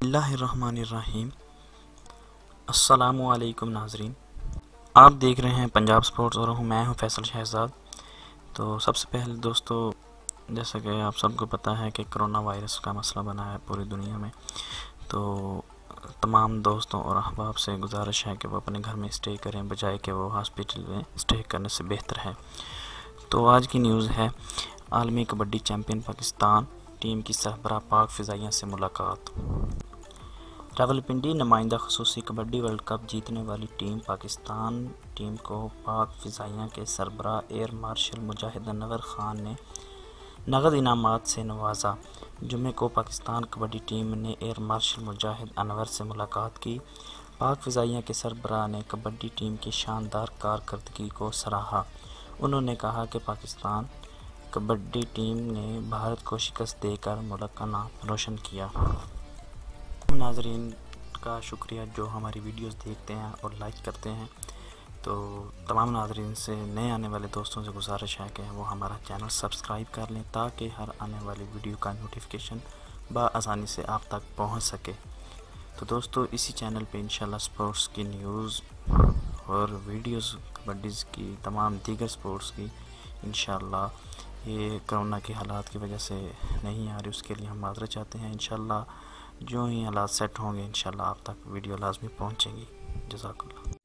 बिस्मिल्लाहिर्रहमानिर्रहीम। अस्सलामुअलैकुम नाजरीन, आप देख रहे हैं पंजाब स्पोर्ट्स और मैं हूं फैसल शहजाद। तो सबसे पहले दोस्तों, जैसा कि आप सबको पता है कि कोरोना वायरस का मसला बना है पूरी दुनिया में, तो तमाम दोस्तों और अहबाब से गुजारिश है कि वो अपने घर में स्टे करें बजाय कि वो हॉस्पिटल में स्टे करने से बेहतर है। तो आज की न्यूज़ है, आलमी कबड्डी चैम्पियन पाकिस्तान टीम की सरबराह पाक फ़िज़ाइया से मुलाकात। रावलपिंडी नुमाइंदा खसूसी कबड्डी वर्ल्ड कप जीतने वाली टीम पाकिस्तान टीम को पाक फ़िज़ाइया के सरबराह एयर मार्शल मुजाहिद अनवर ख़ान ने नगद इनामात से नवाजा। जुमे को पाकिस्तान कबड्डी टीम ने एयर मार्शल मुजाहिद अनवर से मुलाकात की। पाक फ़िज़ाइया के सरबराह ने कबड्डी टीम की शानदार कारकर्दगी को सराहा। उन्होंने कहा कि पाकिस्तान कबड्डी टीम ने भारत को शिकस्त देकर मुल्क का नाम रोशन किया। नाजरीन का शुक्रिया जो हमारी वीडियोस देखते हैं और लाइक करते हैं। तो तमाम नाजरीन से नए आने वाले दोस्तों से गुजारिश है कि वो हमारा चैनल सब्सक्राइब कर लें ताकि हर आने वाली वीडियो का नोटिफिकेशन आसानी से आप तक पहुंच सके। तो दोस्तों, इसी चैनल पे इंशाल्लाह स्पोर्ट्स की न्यूज़ और वीडियोस कबड्डीज़ की तमाम दीगर स्पोर्ट्स की इंशाल्लाह, ये कोरोना के हालात की वजह से नहीं आ रही, उसके लिए हम माजरत चाहते हैं। इंशाल्लाह जो ही हालात सेट होंगे इंशाल्लाह आप तक वीडियो लाजमी पहुंचेंगी। जज़ाकल्लाह।